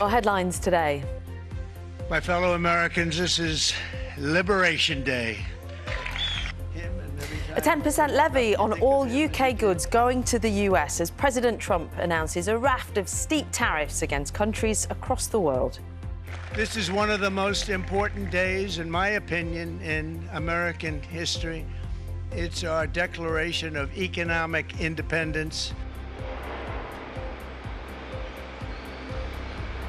Our headlines today. My fellow Americans, this is Liberation Day. A 10% levy on all UK goods going to the US as President Trump announces a raft of steep tariffs against countries across the world. This is one of the most important days, in my opinion, in American history. It's our declaration of economic independence.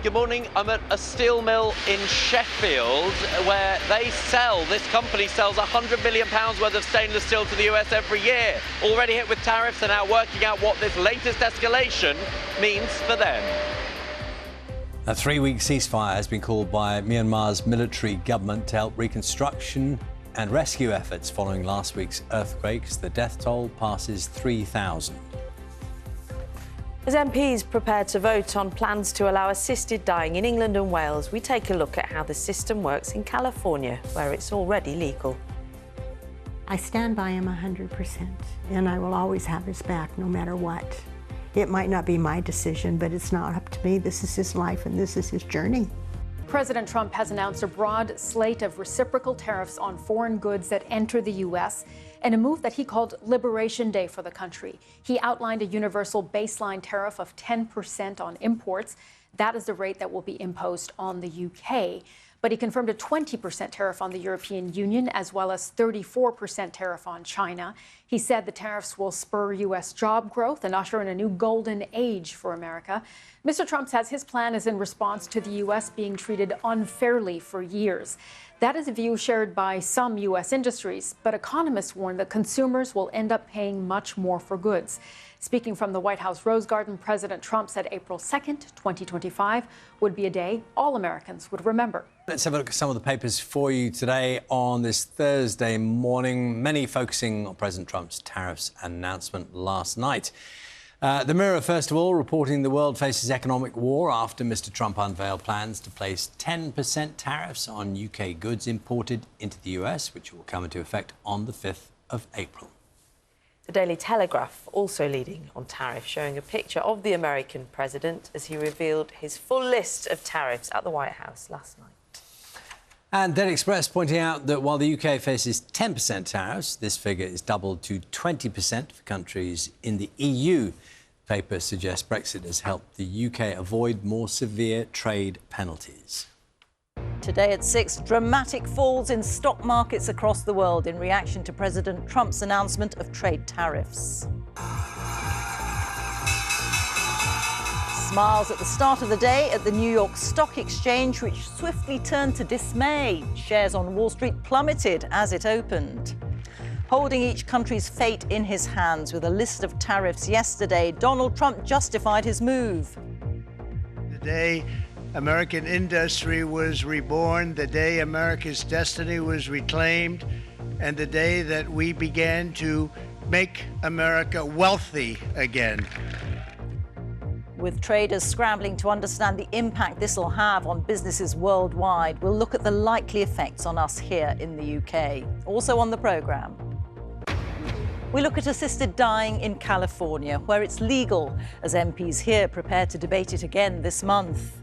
Good morning. I'm at a steel mill in Sheffield where this company sells £100 million worth of stainless steel to the US every year. Already hit with tariffs and now working out what this latest escalation means for them. A 3-week ceasefire has been called by Myanmar's military government to help reconstruction and rescue efforts following last week's earthquakes. The death toll passes 3,000. As MPs prepare to vote on plans to allow assisted dying in England and Wales, we take a look at how the system works in California, where it's already legal. I stand by him 100%, and I will always have his back no matter what. It might not be my decision, but it's not up to me. This is his life and this is his journey. President Trump has announced a broad slate of reciprocal tariffs on foreign goods that enter the U.S., and a move that he called Liberation Day for the country. He outlined a universal baseline tariff of 10% on imports. That is the rate that will be imposed on the UK. But he confirmed a 20% tariff on the European Union, as well as 34% tariff on China. He said the tariffs will spur U.S. job growth and usher in a new golden age for America. Mr. Trump says his plan is in response to the U.S. being treated unfairly for years. That is a view shared by some U.S. industries, but economists warn that consumers will end up paying much more for goods. Speaking from the White House Rose Garden, President Trump said April 2nd, 2025 would be a day all Americans would remember. Let's have a look at some of the papers for you today on this Thursday morning, many focusing on President Trump's tariffs announcement last night. The Mirror, first of all, reporting the world faces economic war after Mr. Trump unveiled plans to place 10% tariffs on UK goods imported into the US, which will come into effect on the 5th of April. The Daily Telegraph also leading on tariffs, showing a picture of the American president as he revealed his full list of tariffs at the White House last night. And Daily Express pointing out that while the UK faces 10% tariffs, this figure is doubled to 20% for countries in the EU. The paper suggests Brexit has helped the UK avoid more severe trade penalties. Today at 6, dramatic falls in stock markets across the world in reaction to President Trump's announcement of trade tariffs. Smiles at the start of the day at the New York Stock Exchange, which swiftly turned to dismay. Shares on Wall Street plummeted as it opened. Holding each country's fate in his hands with a list of tariffs yesterday, Donald Trump justified his move. The day American industry was reborn, the day America's destiny was reclaimed, and the day that we began to make America wealthy again. With traders scrambling to understand the impact this will have on businesses worldwide, we'll look at the likely effects on us here in the UK. Also on the programme, we look at assisted dying in California, where it's legal, as MPs here prepare to debate it again this month.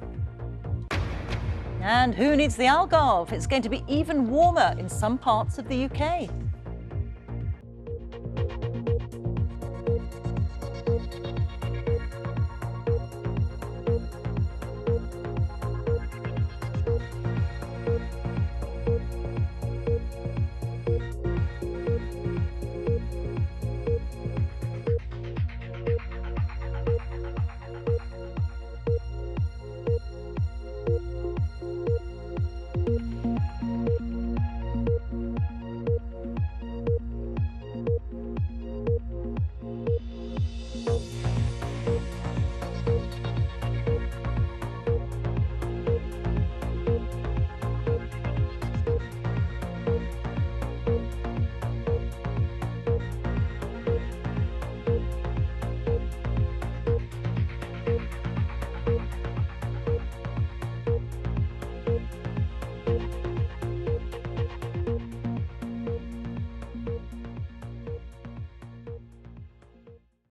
And who needs the Algarve? It's going to be even warmer in some parts of the UK.